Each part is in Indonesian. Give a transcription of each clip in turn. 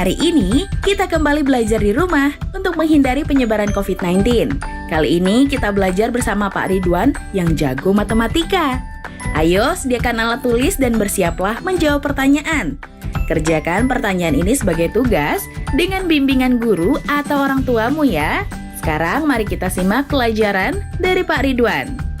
Hari ini, kita kembali belajar di rumah untuk menghindari penyebaran COVID-19. Kali ini kita belajar bersama Pak Ridwan yang jago matematika. Ayo, sediakan alat tulis dan bersiaplah menjawab pertanyaan. Kerjakan pertanyaan ini sebagai tugas dengan bimbingan guru atau orang tuamu ya. Sekarang mari kita simak pelajaran dari Pak Ridwan.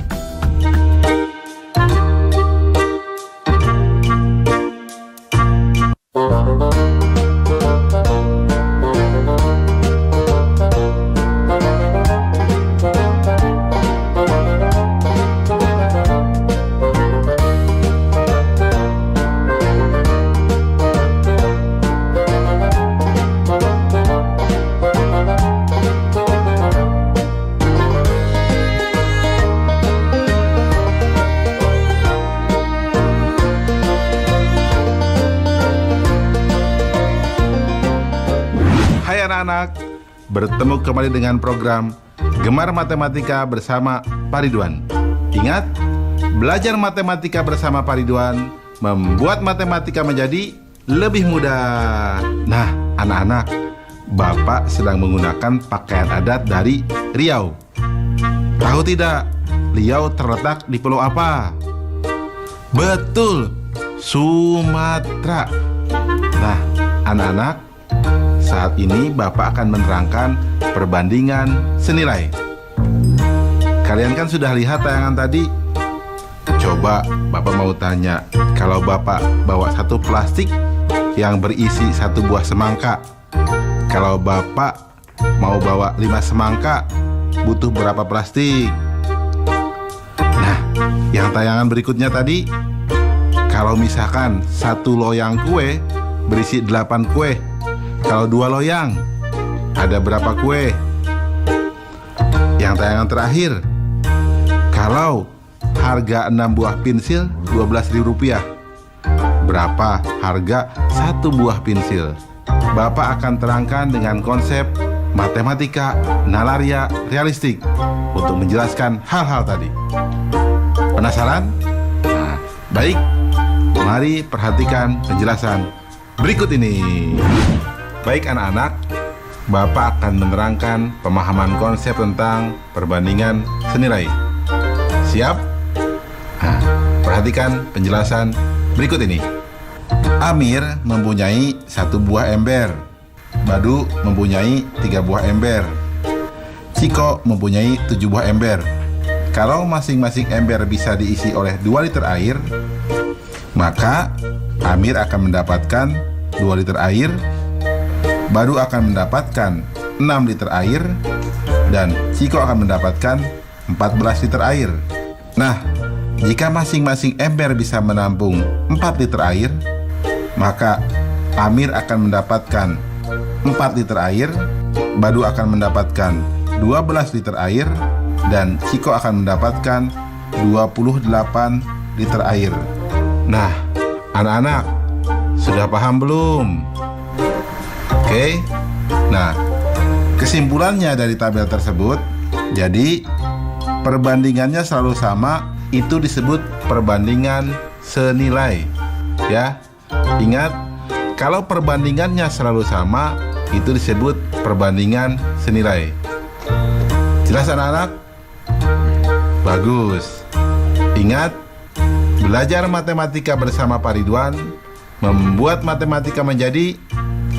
Anak-anak, bertemu kembali dengan program Gemar Matematika bersama Pak Ridwan. Ingat, belajar matematika bersama Pak Ridwan membuat matematika menjadi lebih mudah. Nah, anak-anak, Bapak sedang menggunakan pakaian adat dari Riau. Tahu tidak, Riau terletak di pulau apa? Betul, Sumatera. Nah, anak-anak, saat ini Bapak akan menerangkan perbandingan senilai. Kalian kan sudah lihat tayangan tadi? Coba Bapak mau tanya, kalau Bapak bawa satu plastik yang berisi satu buah semangka, kalau Bapak mau bawa 5 semangka, butuh berapa plastik? Nah, yang tayangan berikutnya tadi, kalau misalkan satu loyang kue berisi 8 kue, kalau 2 loyang, ada berapa kue? Yang tayangan terakhir, kalau harga 6 buah pensil Rp12.000, berapa harga 1 buah pensil? Bapak akan terangkan dengan konsep matematika nalaria realistik untuk menjelaskan hal-hal tadi. Penasaran? Nah, baik, mari perhatikan penjelasan berikut ini. Baik anak-anak, Bapak akan menerangkan pemahaman konsep tentang perbandingan senilai. Siap? Nah, perhatikan penjelasan berikut ini. Amir mempunyai 1 buah ember. Badu mempunyai 3 buah ember. Ciko mempunyai 7 buah ember. Kalau masing-masing ember bisa diisi oleh 2 liter air, maka Amir akan mendapatkan 2 liter air, Badu akan mendapatkan 6 liter air, dan Ciko akan mendapatkan 14 liter air. Nah, jika masing-masing ember bisa menampung 4 liter air, maka Amir akan mendapatkan 4 liter air, Badu akan mendapatkan 12 liter air, dan Ciko akan mendapatkan 28 liter air. Nah, anak-anak, sudah paham belum? Oke, nah kesimpulannya dari tabel tersebut, jadi perbandingannya selalu sama, itu disebut perbandingan senilai. Ya, ingat, kalau perbandingannya selalu sama, itu disebut perbandingan senilai. Jelas anak-anak? Bagus. Ingat, belajar matematika bersama Pak Ridwan membuat matematika menjadi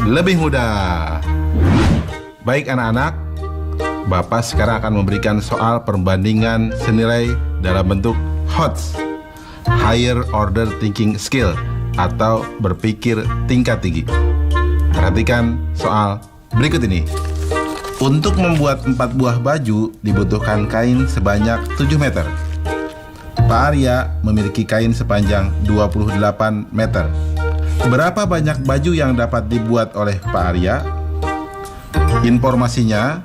lebih mudah. Baik anak-anak, Bapak sekarang akan memberikan soal perbandingan senilai dalam bentuk HOTS, Higher Order Thinking Skill, atau berpikir tingkat tinggi. Perhatikan soal berikut ini. Untuk membuat 4 buah baju dibutuhkan kain sebanyak 7 meter. Pak Arya memiliki kain sepanjang 28 meter. Berapa banyak baju yang dapat dibuat oleh Pak Arya? Informasinya,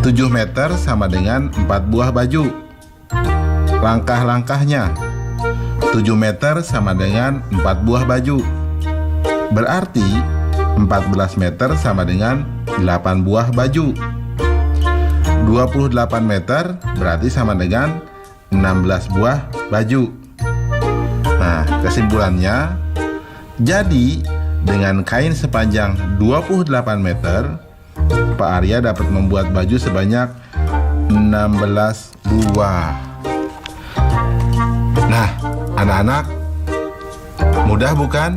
7 meter sama dengan 4 buah baju. Langkah-langkahnya, 7 meter sama dengan 4 buah baju. Berarti 14 meter sama dengan 8 buah baju. 28 meter berarti sama dengan 16 buah baju. Nah, kesimpulannya, jadi Dengan kain sepanjang 28 meter, Pak Arya dapat membuat baju sebanyak 16 buah. Nah, anak-anak, mudah bukan?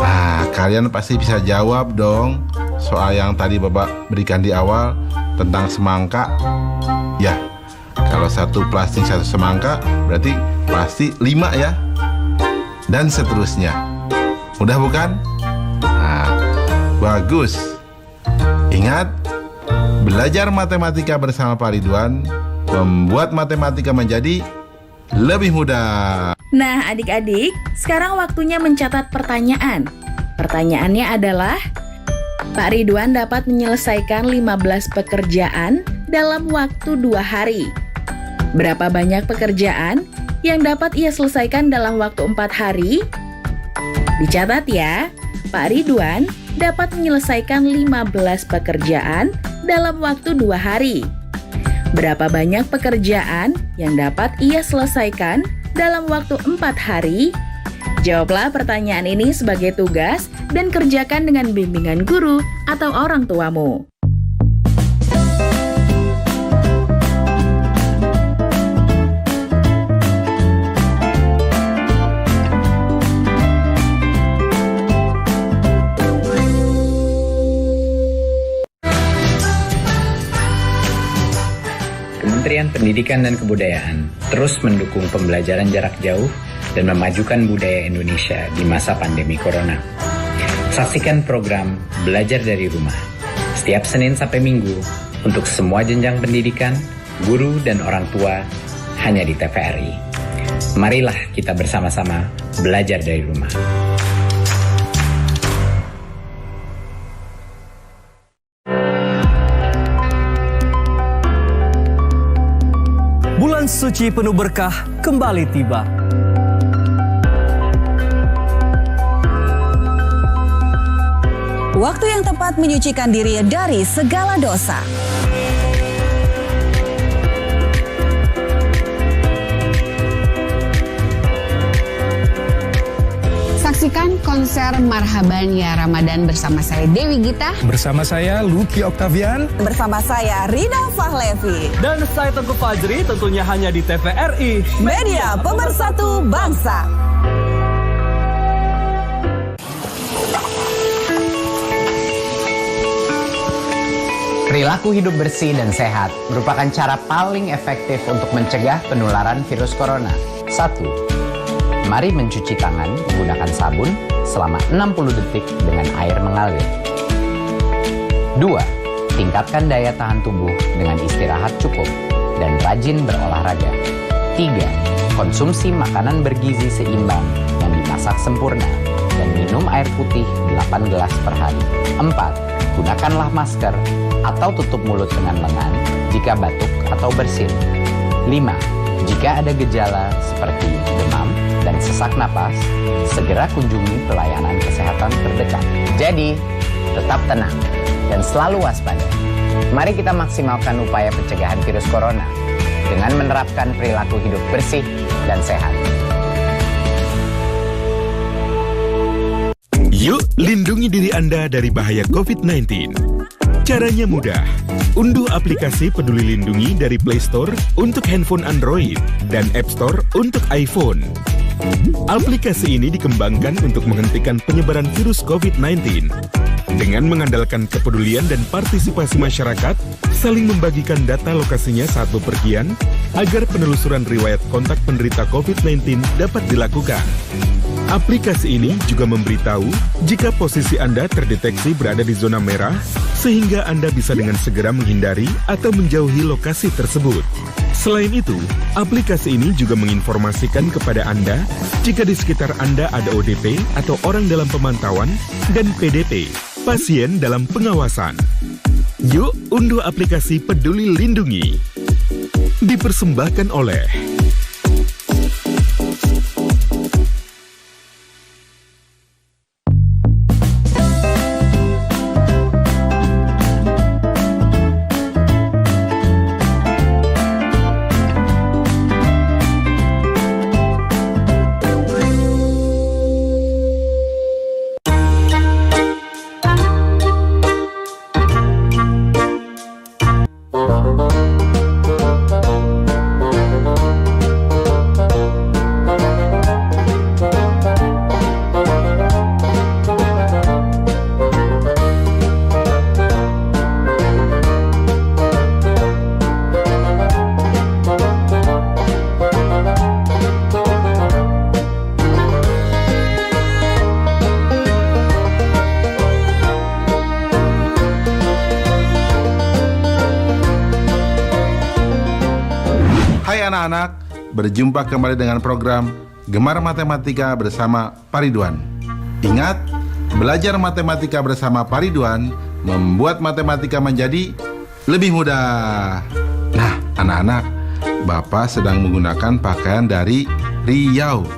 Nah, kalian pasti bisa jawab dong soal yang tadi Bapak berikan di awal tentang semangka. Ya, kalau satu plastik satu semangka berarti pasti 5 ya. Dan seterusnya. Mudah bukan? Nah, bagus. Ingat, belajar matematika bersama Pak Ridwan membuat matematika menjadi lebih mudah. Nah, adik-adik, sekarang waktunya mencatat pertanyaan. Pertanyaannya adalah, Pak Ridwan dapat menyelesaikan 15 pekerjaan dalam waktu 2 hari. Berapa banyak pekerjaan yang dapat ia selesaikan dalam waktu 4 hari? Dicatat ya, Pak Ridwan dapat menyelesaikan 15 pekerjaan dalam waktu 2 hari. Berapa banyak pekerjaan yang dapat ia selesaikan dalam waktu 4 hari? Jawablah pertanyaan ini sebagai tugas dan kerjakan dengan bimbingan guru atau orang tuamu. Kementerian Pendidikan dan Kebudayaan terus mendukung pembelajaran jarak jauh dan memajukan budaya Indonesia di masa pandemi Corona. Saksikan program Belajar dari Rumah setiap Senin sampai Minggu untuk semua jenjang pendidikan, guru, dan orang tua hanya di TVRI. Marilah kita bersama-sama belajar dari rumah. Bulan suci penuh berkah kembali tiba. Waktu yang tepat menyucikan diri dari segala dosa. Saksikan konser Marhaban Ya Ramadan bersama saya Dewi Gita. Bersama saya Lucky Octavian. Bersama saya Rina Fahlevi. Dan saya Tengku Fajri, tentunya hanya di TVRI. Media Pemersatu Bangsa. Perilaku hidup bersih dan sehat merupakan cara paling efektif untuk mencegah penularan virus corona. 1. Mari mencuci tangan menggunakan sabun selama 60 detik dengan air mengalir. 2. Tingkatkan daya tahan tubuh dengan istirahat cukup dan rajin berolahraga. 3. Konsumsi makanan bergizi seimbang yang dimasak sempurna dan minum air putih 8 gelas per hari. 4. Gunakanlah masker atau tutup mulut dengan lengan jika batuk atau bersin. 5. Jika ada gejala seperti demam dan sesak napas, segera kunjungi pelayanan kesehatan terdekat. Jadi, tetap tenang dan selalu waspada. Mari kita maksimalkan upaya pencegahan virus corona dengan menerapkan perilaku hidup bersih dan sehat. Yuk, lindungi diri Anda dari bahaya COVID-19. Caranya mudah. Unduh aplikasi Peduli Lindungi dari Play Store untuk handphone Android dan App Store untuk iPhone. Aplikasi ini dikembangkan untuk menghentikan penyebaran virus COVID-19. Dengan mengandalkan kepedulian dan partisipasi masyarakat, saling membagikan data lokasinya saat bepergian, agar penelusuran riwayat kontak penderita COVID-19 dapat dilakukan. Aplikasi ini juga memberitahu jika posisi Anda terdeteksi berada di zona merah, sehingga Anda bisa dengan segera menghindari atau menjauhi lokasi tersebut. Selain itu, aplikasi ini juga menginformasikan kepada Anda jika di sekitar Anda ada ODP atau orang dalam pemantauan dan PDP, pasien dalam pengawasan. Yuk, unduh aplikasi Peduli Lindungi. Dipersembahkan oleh Hai anak-anak, berjumpa kembali dengan program Gemar Matematika bersama Pak Ridwan. Ingat, belajar matematika bersama Pak Ridwan membuat matematika menjadi lebih mudah. Nah, anak-anak, Bapak sedang menggunakan pakaian dari Riau.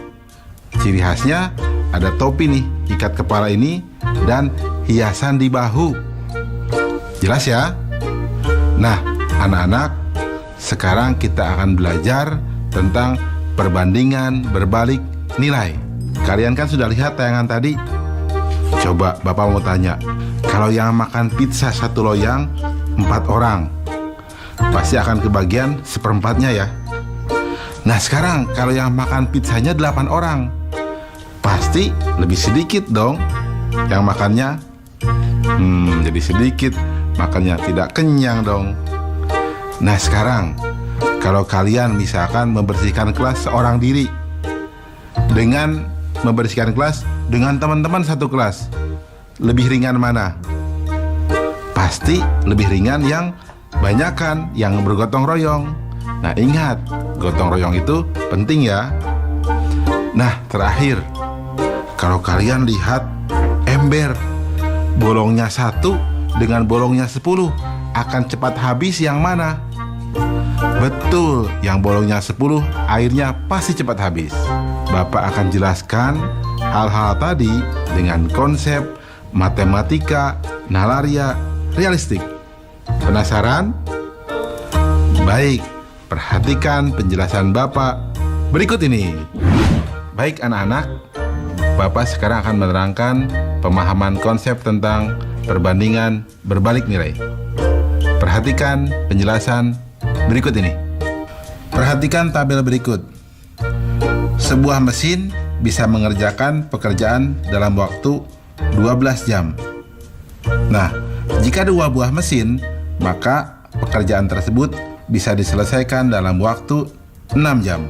Ciri khasnya ada topi nih, ikat kepala ini, dan hiasan di bahu. Jelas ya? Nah, anak-anak, sekarang kita akan belajar tentang perbandingan berbalik nilai. Kalian kan sudah lihat tayangan tadi? Coba Bapak mau tanya, kalau yang makan pizza satu loyang 4 orang, pasti akan kebagian seperempatnya ya. Nah sekarang kalau yang makan pizzanya 8 orang, pasti lebih sedikit dong yang makannya. Jadi sedikit, makannya tidak kenyang dong. Nah sekarang, kalau kalian misalkan membersihkan kelas seorang diri, dengan membersihkan kelas dengan teman-teman satu kelas, lebih ringan mana? Pasti lebih ringan yang banyakan, yang bergotong royong. Nah ingat, gotong royong itu penting ya. Nah terakhir, kalau kalian lihat ember, bolongnya 1 dengan bolongnya 10, akan cepat habis yang mana? Betul, yang bolongnya 10 airnya pasti cepat habis. Bapak akan jelaskan hal-hal tadi dengan konsep matematika nalaria realistik. Penasaran? Baik, perhatikan penjelasan Bapak berikut ini. Baik anak-anak, Bapak sekarang akan menerangkan pemahaman konsep tentang perbandingan berbalik nilai. Perhatikan penjelasan berikut ini. Perhatikan tabel berikut. Sebuah mesin bisa mengerjakan pekerjaan dalam waktu 12 jam. Nah, jika 2 buah mesin, maka pekerjaan tersebut bisa diselesaikan dalam waktu 6 jam.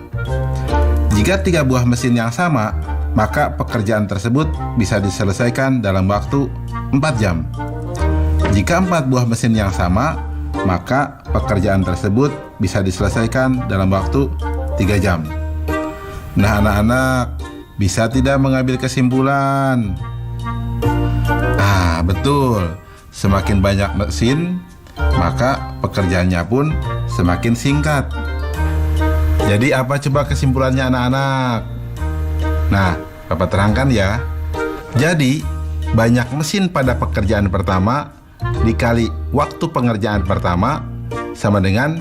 Jika 3 buah mesin yang sama, maka pekerjaan tersebut bisa diselesaikan dalam waktu 4 jam. Jika 4 buah mesin yang sama, maka pekerjaan tersebut bisa diselesaikan dalam waktu 3 jam. Nah anak-anak, bisa tidak mengambil kesimpulan? Betul, semakin banyak mesin, maka pekerjaannya pun semakin singkat. Jadi apa coba kesimpulannya anak-anak? Nah, Bapak terangkan ya. Jadi, banyak mesin pada pekerjaan pertama dikali waktu pengerjaan pertama sama dengan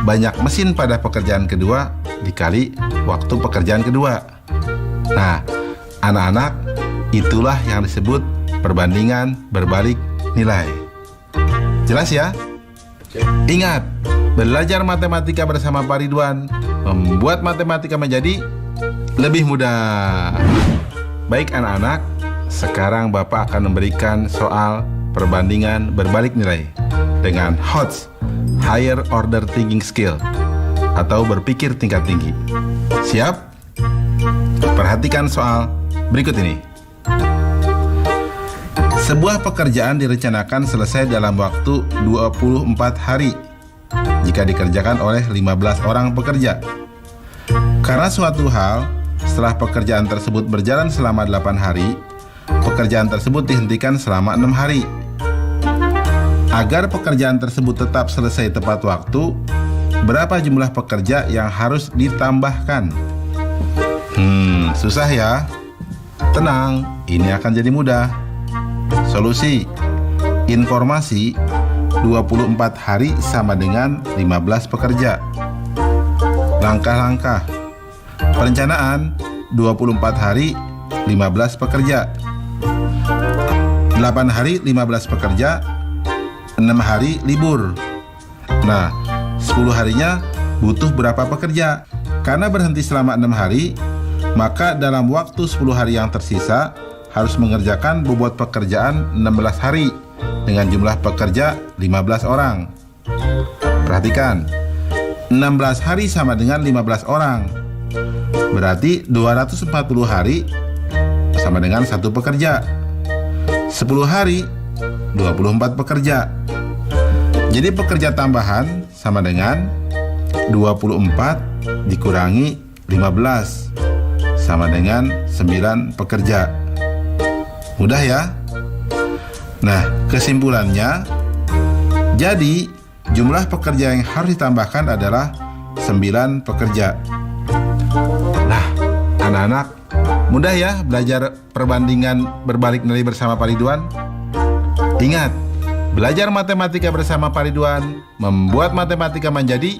banyak mesin pada pekerjaan kedua dikali waktu pekerjaan kedua. Nah, anak-anak, itulah yang disebut perbandingan berbalik nilai. Jelas ya? Ingat, belajar matematika bersama Pak Ridwan membuat matematika menjadi lebih mudah. Baik anak-anak, sekarang Bapak akan memberikan soal perbandingan berbalik nilai dengan HOTS, Higher Order Thinking Skill, atau berpikir tingkat tinggi. Siap? Perhatikan soal berikut ini. Sebuah pekerjaan direncanakan selesai dalam waktu 24 hari jika dikerjakan oleh 15 orang pekerja. Karena suatu hal, setelah pekerjaan tersebut berjalan selama 8 hari, pekerjaan tersebut dihentikan selama 6 hari. Agar pekerjaan tersebut tetap selesai tepat waktu, berapa jumlah pekerja yang harus ditambahkan? Susah ya? Tenang, ini akan jadi mudah. Solusi: informasi 24 hari sama dengan 15 pekerja. Langkah-langkah: perencanaan 24 hari 15 pekerja, 8 hari 15 pekerja, 6 hari libur. Nah, 10 harinya butuh berapa pekerja? Karena berhenti selama 6 hari, maka dalam waktu 10 hari yang tersisa harus mengerjakan bobot pekerjaan 16 hari dengan jumlah pekerja 15 orang. Perhatikan, 16 hari sama dengan 15 orang. Berarti 240 hari sama dengan 1 pekerja. 10 hari 24 pekerja. Jadi pekerja tambahan sama dengan 24 dikurangi 15 sama dengan 9 pekerja. Mudah ya? Nah, kesimpulannya, jadi jumlah pekerja yang harus ditambahkan adalah 9 pekerja. Nah, anak-anak, mudah ya belajar perbandingan berbalik nilai bersama Pak Ridwan? Ingat, belajar matematika bersama Pak Ridwan membuat matematika menjadi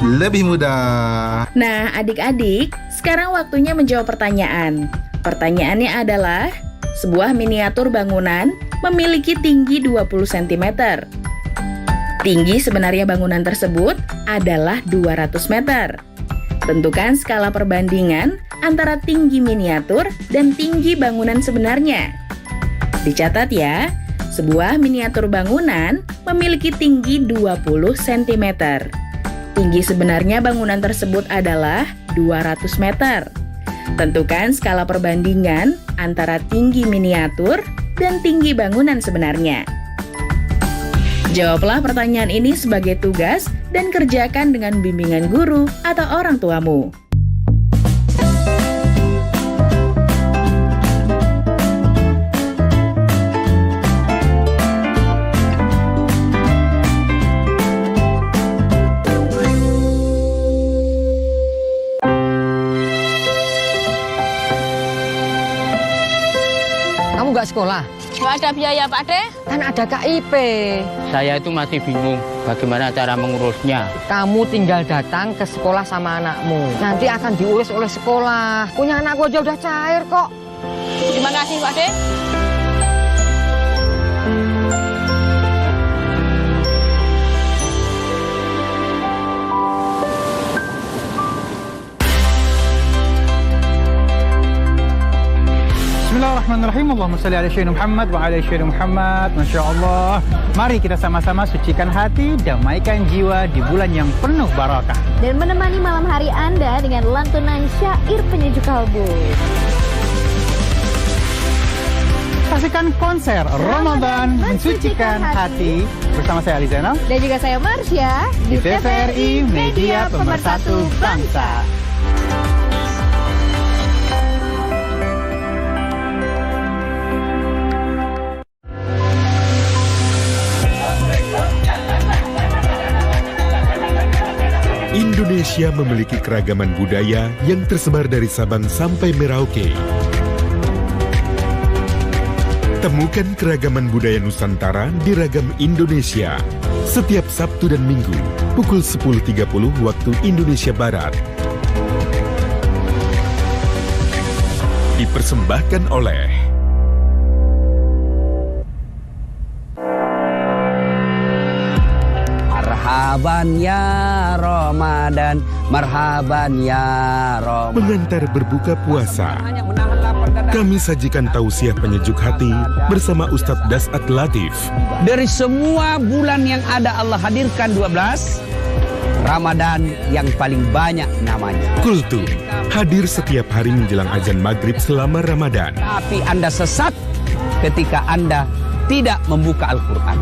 lebih mudah. Nah, adik-adik, sekarang waktunya menjawab pertanyaan. Pertanyaannya adalah, sebuah miniatur bangunan memiliki tinggi 20 cm. Tinggi sebenarnya bangunan tersebut adalah 200 meter. Tentukan skala perbandingan antara tinggi miniatur dan tinggi bangunan sebenarnya. Dicatat ya, sebuah miniatur bangunan memiliki tinggi 20 cm. Tinggi sebenarnya bangunan tersebut adalah 200 meter. Tentukan skala perbandingan antara tinggi miniatur dan tinggi bangunan sebenarnya. Jawablah pertanyaan ini sebagai tugas dan kerjakan dengan bimbingan guru atau orang tuamu. Kamu nggak sekolah? Nggak ada biaya, Pak De. Kan ada KIP. Saya itu masih bingung bagaimana cara mengurusnya. Kamu tinggal datang ke sekolah sama anakmu. Nanti akan diurus oleh sekolah. Punya anakku aja udah cair kok. Terima kasih, Pak De. Bismillahirrahmanirrahim. Allahumma salli ala sayyidina Muhammad wa ala sayyidina Muhammad. Masya Allah. Mari kita sama-sama sucikan hati, damaikan jiwa di bulan yang penuh barakah. Dan menemani malam hari Anda dengan lantunan syair penyejuk kalbu. Saksikan konser Ramadan Mensucikan Hati bersama saya Ali Zainal dan juga saya Marsha di TVRI Media Pemersatu Bangsa. Indonesia memiliki keragaman budaya yang tersebar dari Sabang sampai Merauke. Temukan keragaman budaya Nusantara di Ragam Indonesia setiap Sabtu dan Minggu pukul 10.30 waktu Indonesia Barat. Dipersembahkan oleh Marhaban ya Ramadan, marhaban ya Ramadan. Mengantar berbuka puasa. Kami sajikan tausiah penyejuk hati bersama Ustadz Dasat Latif. Dari semua bulan yang ada Allah hadirkan 12, Ramadan yang paling banyak namanya. Kultum hadir setiap hari menjelang azan maghrib selama Ramadan. Tapi Anda sesat ketika Anda tidak membuka Al-Quran.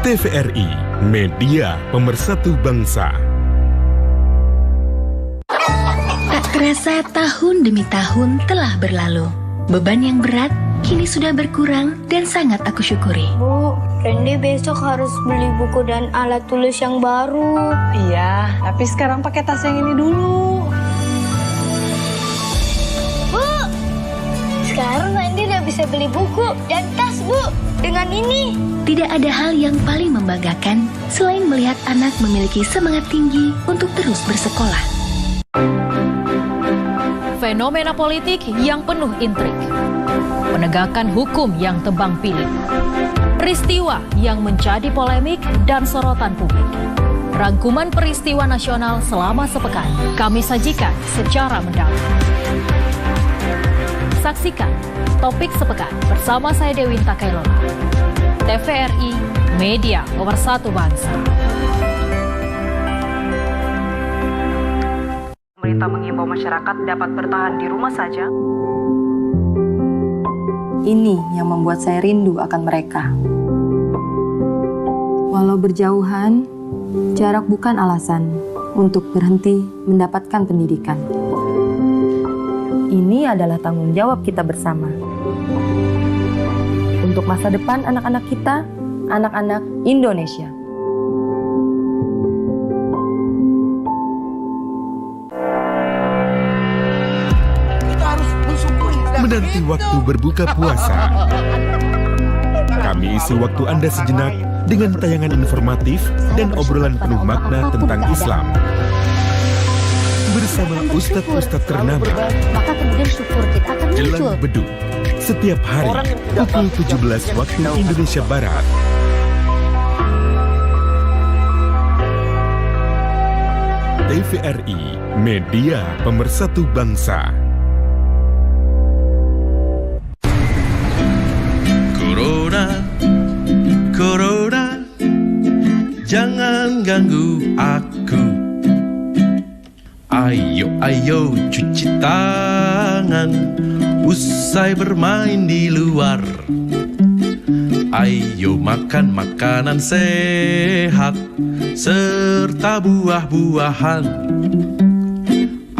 TVRI, Media Pemersatu Bangsa. Tak terasa tahun demi tahun telah berlalu. Beban yang berat kini sudah berkurang dan sangat aku syukuri. Bu, Randy besok harus beli buku dan alat tulis yang baru. Iya, tapi sekarang pakai tas yang ini dulu. Bu, sekarang Randy udah bisa beli buku dan tas, Bu. Dengan ini. Tidak ada hal yang paling membanggakan selain melihat anak memiliki semangat tinggi untuk terus bersekolah. Fenomena politik yang penuh intrik, penegakan hukum yang tebang pilih, peristiwa yang menjadi polemik dan sorotan publik. Rangkuman peristiwa nasional selama sepekan kami sajikan secara mendalam. Saksikan Topik Sepekan bersama saya Dewinta Kailola. TVRI, Media Pemersatu Bangsa. Pemerintah mengimbau masyarakat dapat bertahan di rumah saja. Ini yang membuat saya rindu akan mereka. Walau berjauhan, jarak bukan alasan untuk berhenti mendapatkan pendidikan. Ini adalah tanggung jawab kita bersama. Untuk masa depan anak-anak kita, anak-anak Indonesia. Menanti waktu berbuka puasa. Kami isi waktu Anda sejenak dengan tayangan informatif dan obrolan penuh makna tentang Islam. Bersama ustadz-ustadz ternama. Maka kemudian syukur kita akan muncul. Jelang Beduk, setiap hari pukul 17 waktu Indonesia Barat. TVRI, media pemersatu bangsa. Corona, jangan ganggu aku. Ayo cuci tangan, usai bermain di luar. Ayo makan makanan sehat, serta buah-buahan.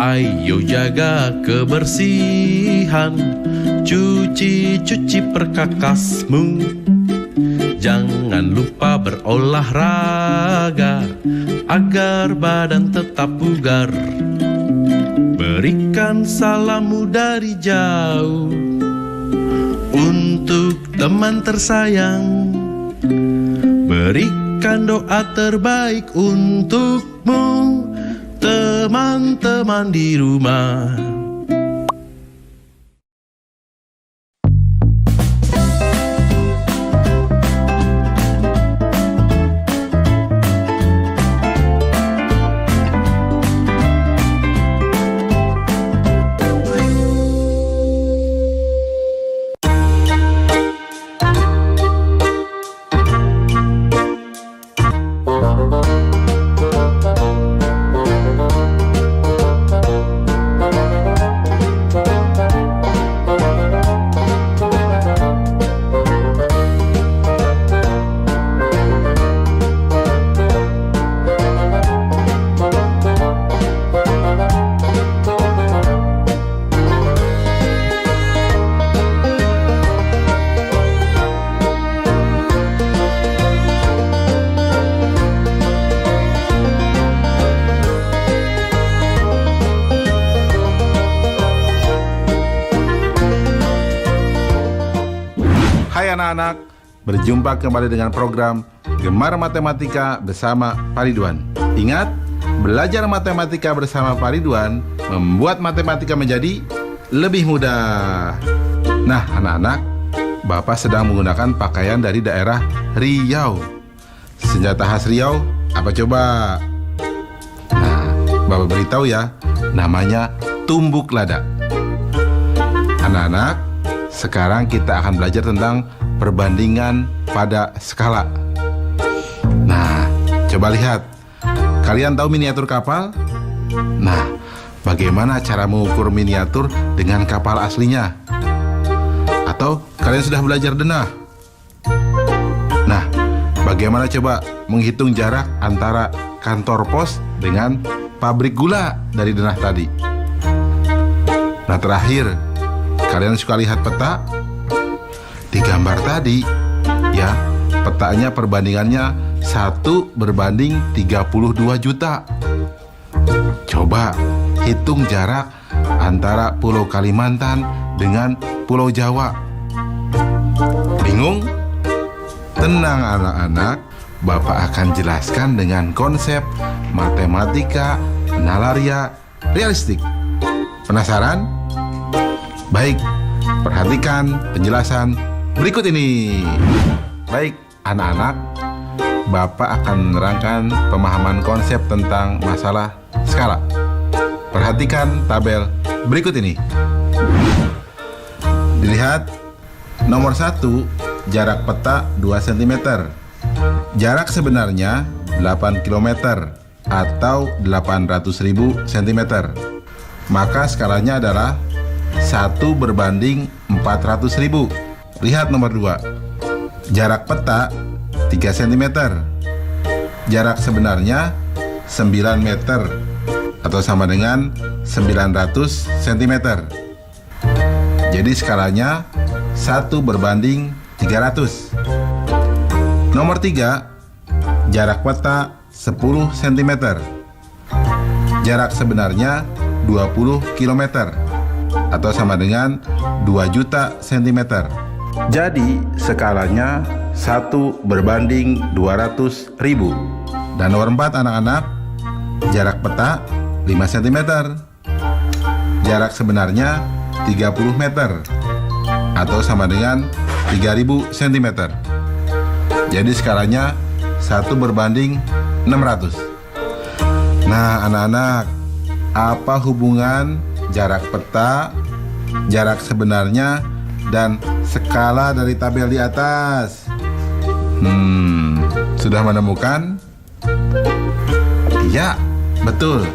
Ayo jaga kebersihan, cuci perkakasmu. Jangan lupa berolahraga agar badan tetap bugar. Berikan salammu dari jauh untuk teman tersayang. Berikan doa terbaik untukmu, teman-teman di rumah. Hai anak-anak, berjumpa kembali dengan program Gemar Matematika bersama Pak Ridwan. Ingat, belajar matematika bersama Pak Ridwan membuat matematika menjadi lebih mudah. Nah anak-anak, Bapak sedang menggunakan pakaian dari daerah Riau. Senjata khas Riau apa coba? Nah, Bapak beritahu ya, namanya tumbuk lada. Anak-anak, sekarang kita akan belajar tentang perbandingan pada skala. Nah, coba lihat. Kalian tahu miniatur kapal? Nah, bagaimana cara mengukur miniatur dengan kapal aslinya? Atau kalian sudah belajar denah? Nah, bagaimana coba menghitung jarak antara kantor pos dengan pabrik gula dari denah tadi? Nah, terakhir, kalian suka lihat peta? Di gambar tadi, ya, petanya perbandingannya 1 berbanding 32 juta. Coba hitung jarak antara Pulau Kalimantan dengan Pulau Jawa. Bingung? Tenang anak-anak, Bapak akan jelaskan dengan konsep matematika nalaria realistik. Penasaran? Baik, perhatikan penjelasan berikut ini. Baik, anak-anak, Bapak akan menerangkan pemahaman konsep tentang masalah skala. Perhatikan tabel berikut ini. Dilihat, nomor 1, jarak peta 2 cm. Jarak sebenarnya 8 km atau 800.000 cm. Maka skalanya adalah 1 berbanding 400.000. Lihat nomor 2. Jarak peta 3 cm. Jarak sebenarnya 9 meter atau sama dengan 900 cm. Jadi skalanya 1:300. Nomor 3, jarak peta 10 cm. Jarak sebenarnya 20 km atau sama dengan 2 juta cm. Jadi skalanya 1:200.000. Dan nomor 4 anak-anak, jarak peta 5 cm. Jarak sebenarnya 30 meter atau sama dengan 3000 cm. Jadi skalanya 1:600. Nah anak-anak, apa hubungan jarak peta, jarak sebenarnya, dan skala dari tabel di atas? Sudah menemukan? Ya, betul.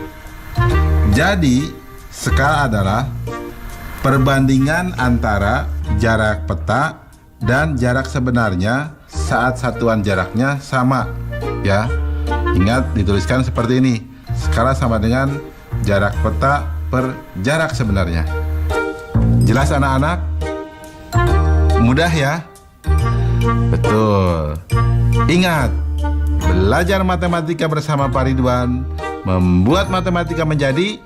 Jadi, skala adalah perbandingan antara jarak peta dan jarak sebenarnya saat satuan jaraknya sama. Ya, ingat dituliskan seperti ini. Skala sama dengan jarak peta per jarak sebenarnya. Jelas anak-anak? Mudah ya? Betul. Ingat, belajar matematika bersama Pak Ridwan membuat matematika menjadi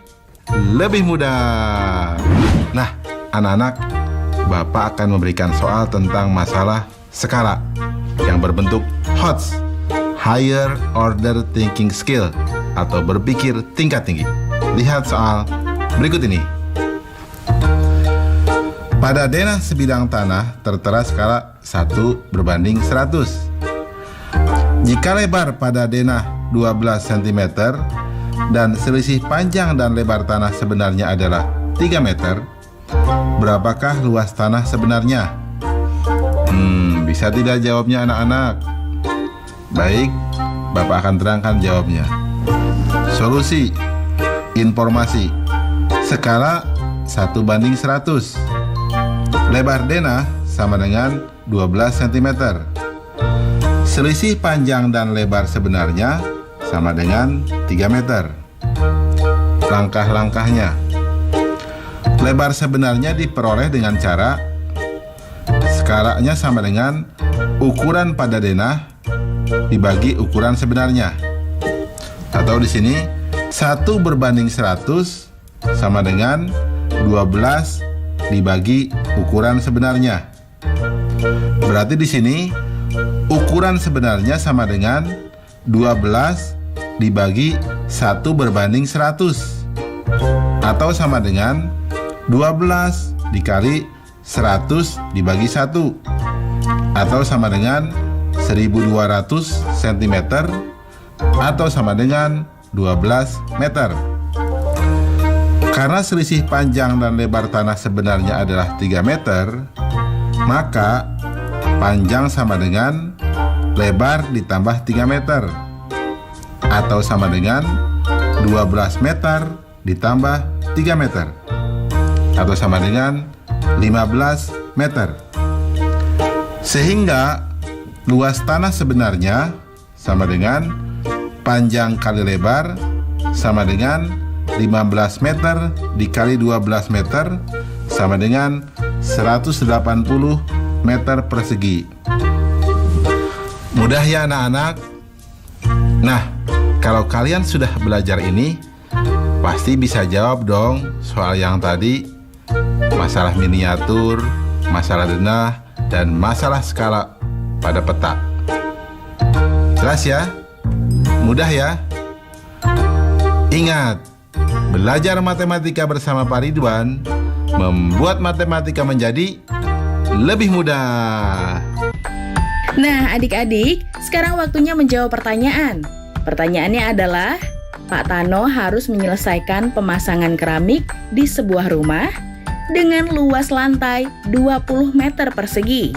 lebih mudah. Nah, anak-anak, Bapak akan memberikan soal tentang masalah skala yang berbentuk HOTS, Higher Order Thinking Skill, atau berpikir tingkat tinggi. Lihat soal berikut ini. Pada denah sebidang tanah tertera skala 1:100. Jika lebar pada denah 12 cm dan selisih panjang dan lebar tanah sebenarnya adalah 3 meter, berapakah luas tanah sebenarnya? Bisa tidak jawabnya anak-anak? Baik, Bapak akan terangkan jawabnya. Solusi, informasi, skala 1:100. Lebar denah sama dengan 12 cm. Selisih panjang dan lebar sebenarnya sama dengan 3 meter. Langkah-langkahnya. Lebar sebenarnya diperoleh dengan cara skalanya sama dengan ukuran pada denah dibagi ukuran sebenarnya. Atau di sini 1:100 sama dengan 12 dibagi ukuran sebenarnya. Berarti di sini ukuran sebenarnya sama dengan 12 dibagi 1:100 atau sama dengan 12 dikali 100 dibagi 1 atau sama dengan 1200 cm atau sama dengan 12 meter. Karena selisih panjang dan lebar tanah sebenarnya adalah 3 meter, maka panjang sama dengan lebar ditambah 3 meter atau sama dengan 12 meter ditambah 3 meter atau sama dengan 15 meter. Sehingga luas tanah sebenarnya sama dengan panjang kali lebar sama dengan 15 meter dikali 12 meter sama dengan 180 meter persegi. Mudah ya anak-anak? Nah, kalau kalian sudah belajar ini, pasti bisa jawab dong soal yang tadi. Masalah miniatur, masalah denah, dan masalah skala pada peta. Jelas ya? Mudah ya? Ingat, belajar matematika bersama Pak Ridwan membuat matematika menjadi lebih mudah. Nah, adik-adik, sekarang waktunya menjawab pertanyaan. Pertanyaannya adalah, Pak Tano harus menyelesaikan pemasangan keramik di sebuah rumah dengan luas lantai 20 meter persegi.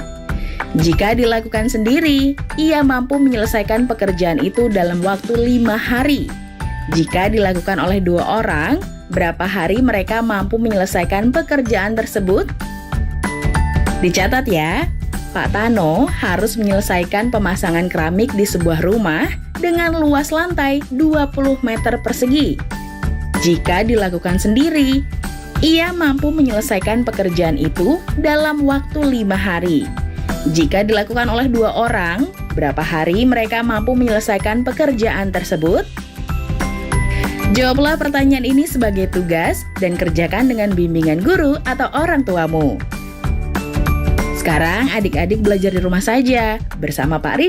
Jika dilakukan sendiri, ia mampu menyelesaikan pekerjaan itu dalam waktu 5 hari. Jika dilakukan oleh 2 orang, berapa hari mereka mampu menyelesaikan pekerjaan tersebut? Dicatat ya. Pak Tano harus menyelesaikan pemasangan keramik di sebuah rumah dengan luas lantai 20 meter persegi. Jika dilakukan sendiri, ia mampu menyelesaikan pekerjaan itu dalam waktu 5 hari. Jika dilakukan oleh 2 orang, berapa hari mereka mampu menyelesaikan pekerjaan tersebut? Jawablah pertanyaan ini sebagai tugas dan kerjakan dengan bimbingan guru atau orang tuamu. Sekarang adik-adik belajar di rumah saja bersama Pak Ridwan.